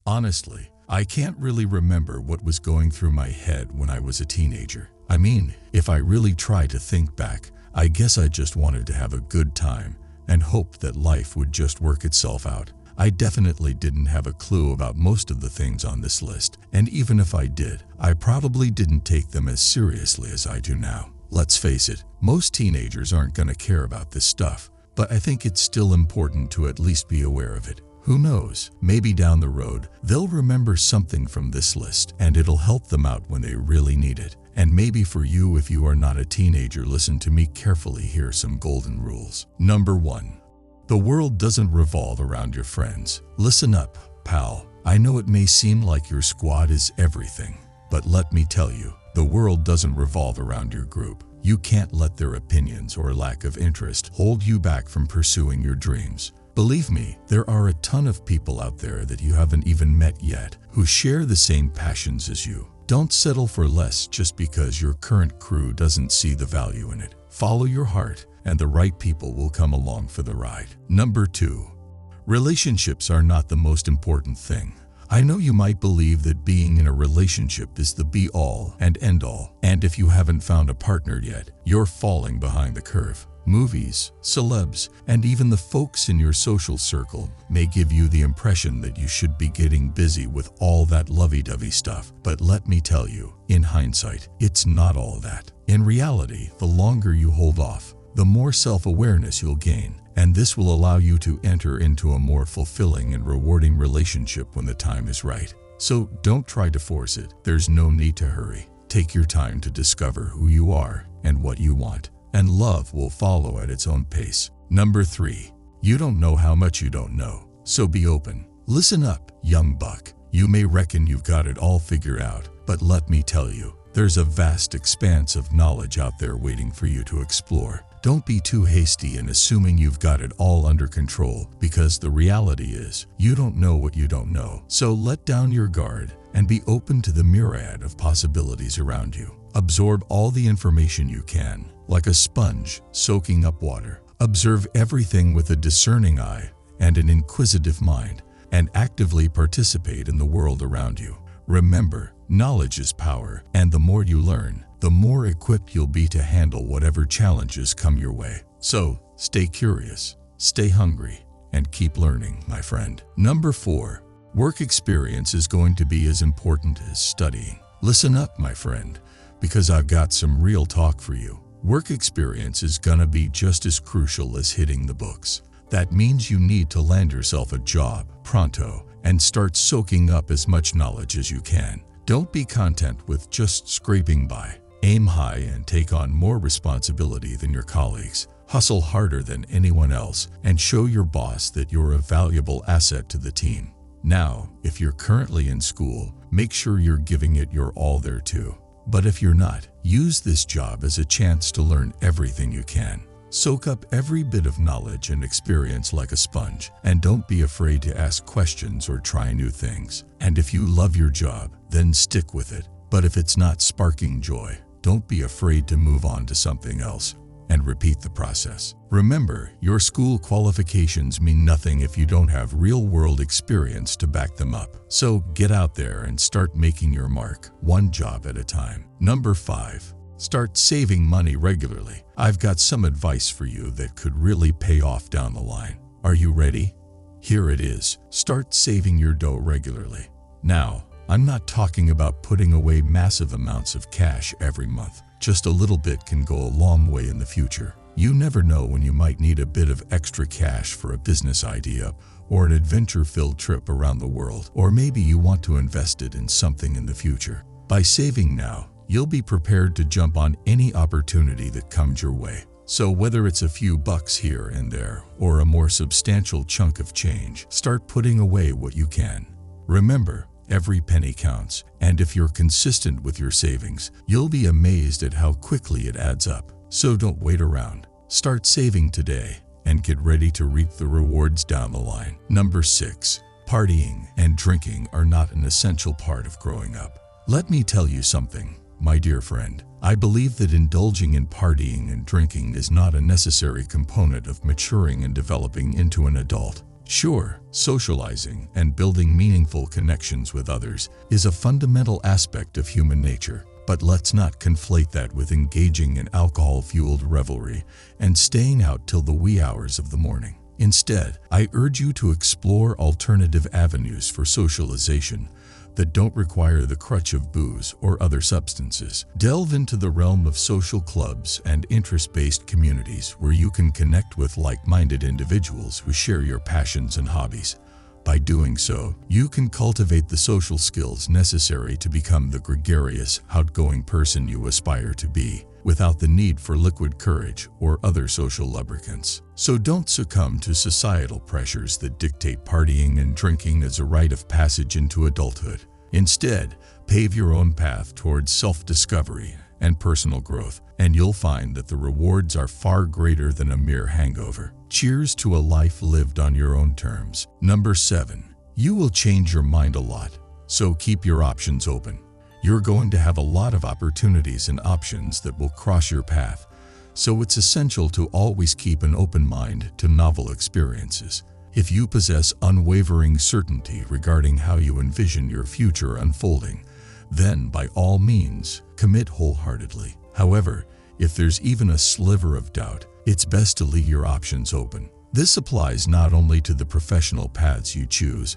Honestly, I can't really remember what was going through my head when I was a teenager. I mean, if I really try to think back, I guess I just wanted to have a good time and hoped that life would just work itself out. I definitely didn't have a clue about most of the things on this list, and even if I did, I probably didn't take them as seriously as I do now. Let's face it, most teenagers aren't going to care about this stuff, but I think it's still important to at least be aware of it. Who knows, maybe down the road, they'll remember something from this list and it'll help them out when they really need it. And maybe for you, if you are not a teenager, listen to me carefully. Here are some golden rules. Number 1. The world doesn't revolve around your friends. Listen up, pal. I know it may seem like your squad is everything, but let me tell you, the world doesn't revolve around your group. You can't let their opinions or lack of interest hold you back from pursuing your dreams. Believe me, there are a ton of people out there that you haven't even met yet who share the same passions as you. Don't settle for less just because your current crew doesn't see the value in it. Follow your heart, and the right people will come along for the ride. Number 2. Relationships are not the most important thing. I know you might believe that being in a relationship is the be-all and end-all, and if you haven't found a partner yet, you're falling behind the curve. Movies, celebs, and even the folks in your social circle may give you the impression that you should be getting busy with all that lovey-dovey stuff. But let me tell you, in hindsight, it's not all that. In reality, the longer you hold off, the more self-awareness you'll gain, and this will allow you to enter into a more fulfilling and rewarding relationship when the time is right. So don't try to force it. There's no need to hurry. Take your time to discover who you are and what you want, and love will follow at its own pace. Number 3. You don't know how much you don't know, so be open. Listen up, young buck. You may reckon you've got it all figured out, but let me tell you, there's a vast expanse of knowledge out there waiting for you to explore. Don't be too hasty in assuming you've got it all under control, because the reality is, you don't know what you don't know. So let down your guard and be open to the myriad of possibilities around you. Absorb all the information you can, like a sponge soaking up water. Observe everything with a discerning eye and an inquisitive mind, and actively participate in the world around you. Remember, knowledge is power, and the more you learn, the more equipped you'll be to handle whatever challenges come your way. So, stay curious, stay hungry, and keep learning, my friend. Number 4. Work experience is going to be as important as studying. Listen up, my friend, because I've got some real talk for you. Work experience is gonna be just as crucial as hitting the books. That means you need to land yourself a job pronto and start soaking up as much knowledge as you can. Don't be content with just scraping by. Aim high and take on more responsibility than your colleagues. Hustle harder than anyone else and show your boss that you're a valuable asset to the team. Now, if you're currently in school, make sure you're giving it your all there too. But if you're not, use this job as a chance to learn everything you can. Soak up every bit of knowledge and experience like a sponge, and don't be afraid to ask questions or try new things. And if you love your job, then stick with it. But if it's not sparking joy, don't be afraid to move on to something else and repeat the process. Remember, your school qualifications mean nothing if you don't have real-world experience to back them up. So get out there and start making your mark, one job at a time. Number 5. Start saving money regularly. I've got some advice for you that could really pay off down the line. Are you ready? Here it is. Start saving your dough regularly. Now, I'm not talking about putting away massive amounts of cash every month. Just a little bit can go a long way in the future. You never know when you might need a bit of extra cash for a business idea or an adventure-filled trip around the world, or maybe you want to invest it in something in the future. By saving now, you'll be prepared to jump on any opportunity that comes your way. So whether it's a few bucks here and there or a more substantial chunk of change, start putting away what you can. Remember, every penny counts, and if you're consistent with your savings, you'll be amazed at how quickly it adds up. So don't wait around. Start saving today and get ready to reap the rewards down the line. Number 6. Partying and drinking are not an essential part of growing up. Let me tell you something, my dear friend. I believe that indulging in partying and drinking is not a necessary component of maturing and developing into an adult. Sure, socializing and building meaningful connections with others is a fundamental aspect of human nature. But let's not conflate that with engaging in alcohol-fueled revelry and staying out till the wee hours of the morning. Instead, I urge you to explore alternative avenues for socialization that don't require the crutch of booze or other substances. Delve into the realm of social clubs and interest-based communities where you can connect with like-minded individuals who share your passions and hobbies. By doing so, you can cultivate the social skills necessary to become the gregarious, outgoing person you aspire to be, without the need for liquid courage or other social lubricants. So don't succumb to societal pressures that dictate partying and drinking as a rite of passage into adulthood. Instead, pave your own path towards self-discovery and personal growth, and you'll find that the rewards are far greater than a mere hangover. Cheers to a life lived on your own terms. Number 7. You will change your mind a lot, so keep your options open. You're going to have a lot of opportunities and options that will cross your path, so it's essential to always keep an open mind to novel experiences. If you possess unwavering certainty regarding how you envision your future unfolding, then by all means, commit wholeheartedly. However, if there's even a sliver of doubt, it's best to leave your options open. This applies not only to the professional paths you choose,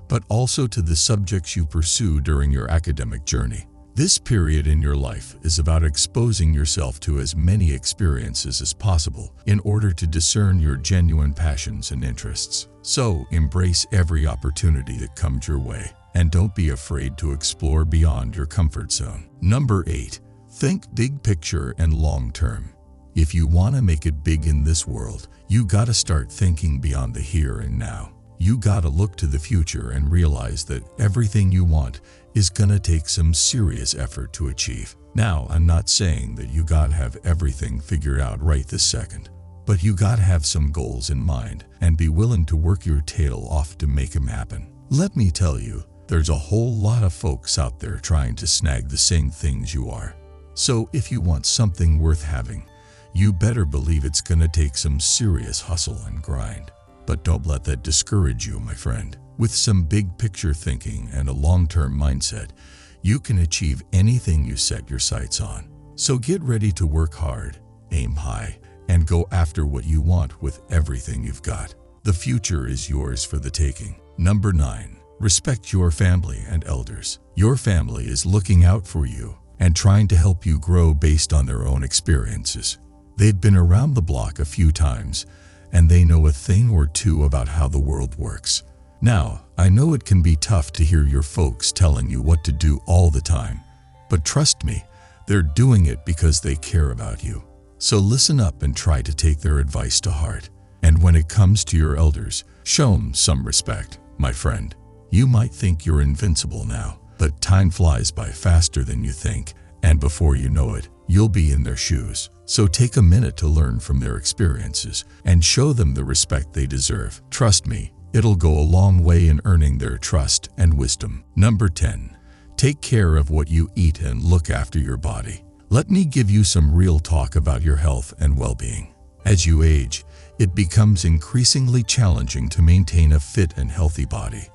but also to the subjects you pursue during your academic journey. This period in your life is about exposing yourself to as many experiences as possible in order to discern your genuine passions and interests. So, embrace every opportunity that comes your way, and don't be afraid to explore beyond your comfort zone. Number 8. Think big picture and long term. If you want to make it big in this world, you gotta start thinking beyond the here and now. You gotta look to the future and realize that everything you want is gonna take some serious effort to achieve. Now, I'm not saying that you gotta have everything figured out right this second, but you gotta have some goals in mind and be willing to work your tail off to make them happen. Let me tell you, there's a whole lot of folks out there trying to snag the same things you are. So if you want something worth having, you better believe it's gonna take some serious hustle and grind. But don't let that discourage you, my friend. With some big picture thinking and a long-term mindset, you can achieve anything you set your sights on. So get ready to work hard, aim high, and go after what you want with everything you've got. The future is yours for the taking. Number 9. Respect your family and elders. Your family is looking out for you and trying to help you grow based on their own experiences. They've been around the block a few times, and they know a thing or two about how the world works. Now, I know it can be tough to hear your folks telling you what to do all the time, but trust me, they're doing it because they care about you. So listen up and try to take their advice to heart. And when it comes to your elders, show them some respect, my friend. You might think you're invincible now, but time flies by faster than you think, and before you know it, you'll be in their shoes. So take a minute to learn from their experiences and show them the respect they deserve. Trust me, it'll go a long way in earning their trust and wisdom. Number 10. Take care of what you eat and look after your body. Let me give you some real talk about your health and well-being. As you age, it becomes increasingly challenging to maintain a fit and healthy body.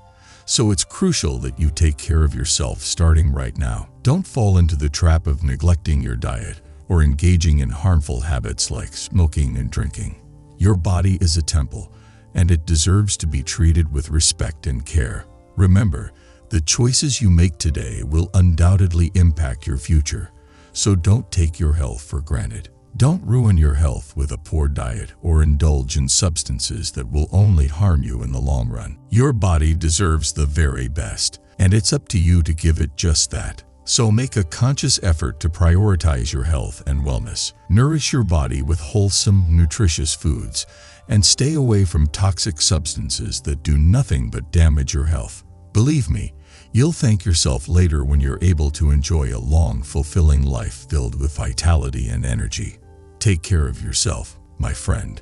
So it's crucial that you take care of yourself starting right now. Don't fall into the trap of neglecting your diet or engaging in harmful habits like smoking and drinking. Your body is a temple, and it deserves to be treated with respect and care. Remember, the choices you make today will undoubtedly impact your future, so don't take your health for granted. Don't ruin your health with a poor diet or indulge in substances that will only harm you in the long run. Your body deserves the very best, and it's up to you to give it just that. So make a conscious effort to prioritize your health and wellness. Nourish your body with wholesome, nutritious foods, and stay away from toxic substances that do nothing but damage your health. Believe me, you'll thank yourself later when you're able to enjoy a long, fulfilling life filled with vitality and energy. Take care of yourself, my friend.